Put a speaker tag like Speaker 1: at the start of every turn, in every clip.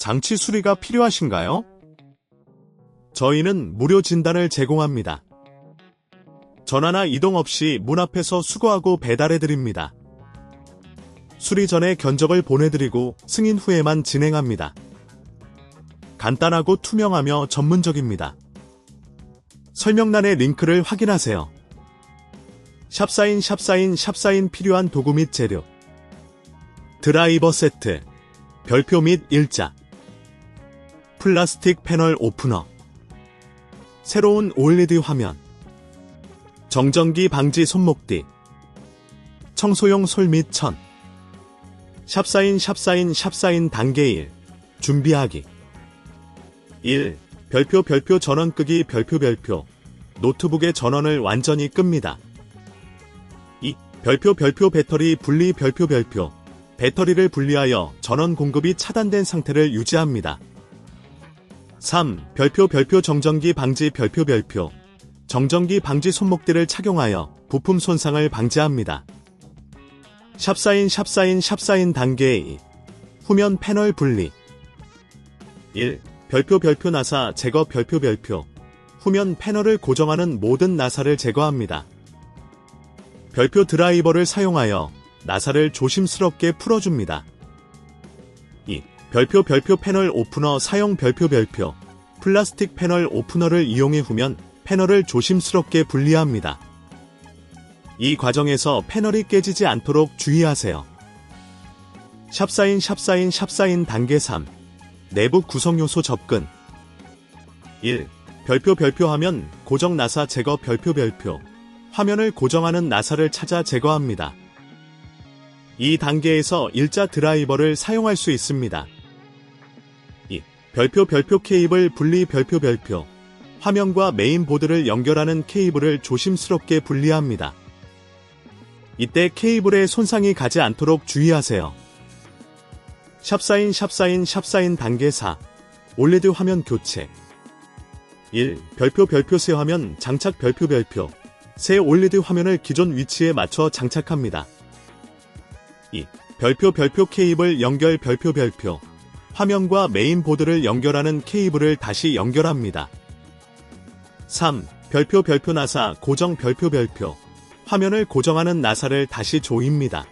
Speaker 1: 장치 수리가 필요하신가요? 저희는 무료 진단을 제공합니다. 전화나 이동 없이 문 앞에서 수거하고 배달해드립니다. 수리 전에 견적을 보내드리고 승인 후에만 진행합니다. 간단하고 투명하며 전문적입니다. 설명란의 링크를 확인하세요. 샵사인 필요한 도구 및 재료, 드라이버 세트, 별표 및 일자, 플라스틱 패널 오프너, 새로운 OLED 화면, 정전기 방지 손목띠, 청소용 솔 및 천. 샵사인 단계 1. 준비하기. 1. 별표 전원 끄기 별표 노트북의 전원을 완전히 끕니다. 2. 별표 배터리 분리 별표 배터리를 분리하여 전원 공급이 차단된 상태를 유지합니다. 3. 별표 정전기 방지 별표 정전기 방지 손목띠를 착용하여 부품 손상을 방지합니다. 샵사인 단계 2. 후면 패널 분리. 1. 별표 나사 제거 별표 후면 패널을 고정하는 모든 나사를 제거합니다. 별표 드라이버를 사용하여 나사를 조심스럽게 풀어줍니다. 2. 별표 패널 오프너 사용 별표 플라스틱 패널 오프너를 이용해 후면 패널을 조심스럽게 분리합니다. 이 과정에서 패널이 깨지지 않도록 주의하세요. 샵사인 단계 3. 내부 구성 요소 접근. 1. 별표 화면 고정 나사 제거 별표 화면을 고정하는 나사를 찾아 제거합니다. 이 단계에서 일자 드라이버를 사용할 수 있습니다. 2. 별표 케이블 분리 별표 화면과 메인보드를 연결하는 케이블을 조심스럽게 분리합니다. 이때 케이블에 손상이 가지 않도록 주의하세요. 샵사인 단계 4. OLED 화면 교체. 1. 별표 새 화면 장착 별표 새 OLED 화면을 기존 위치에 맞춰 장착합니다. 2. 별표 케이블 연결 별표 화면과 메인보드를 연결하는 케이블을 다시 연결합니다. 3. 별표 나사 고정 별표 화면을 고정하는 나사를 다시 조입니다.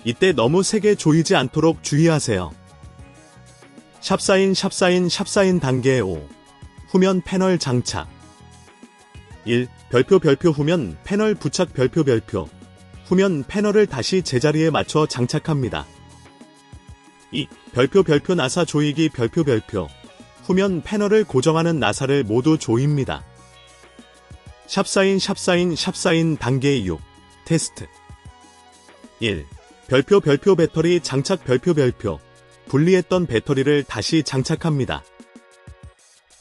Speaker 1: 이때 너무 세게 조이지 않도록 주의하세요. 샵사인 단계 5. 후면 패널 장착. 1. 별표 후면 패널 부착 별표 후면 패널을 다시 제자리에 맞춰 장착합니다. 2. 별표 나사 조이기 별표 후면 패널을 고정하는 나사를 모두 조입니다. 샵사인 단계 6. 테스트. 1. 별표 배터리 장착 별표 분리했던 배터리를 다시 장착합니다.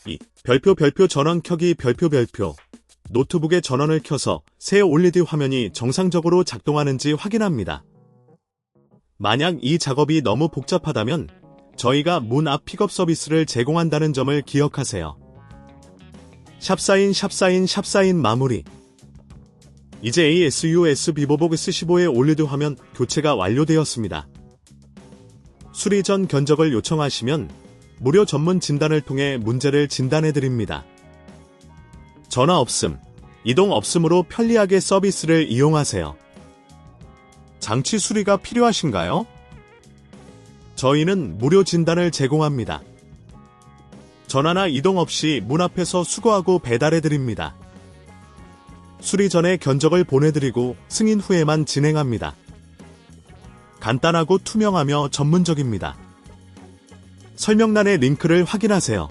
Speaker 1: 2. 별표 전원 켜기 별표 노트북의 전원을 켜서 새 OLED 화면이 정상적으로 작동하는지 확인합니다. 만약 이 작업이 너무 복잡하다면 저희가 문 앞 픽업 서비스를 제공한다는 점을 기억하세요. 샵사인 마무리. 이제 ASUS Vivobook S15의 OLED 화면 교체가 완료되었습니다. 수리 전 견적을 요청하시면 무료 전문 진단을 통해 문제를 진단해드립니다. 전화 없음, 이동 없음으로 편리하게 서비스를 이용하세요. 장치 수리가 필요하신가요? 저희는 무료 진단을 제공합니다. 전화나 이동 없이 문 앞에서 수거하고 배달해드립니다. 수리 전에 견적을 보내드리고 승인 후에만 진행합니다. 간단하고 투명하며 전문적입니다. 설명란의 링크를 확인하세요.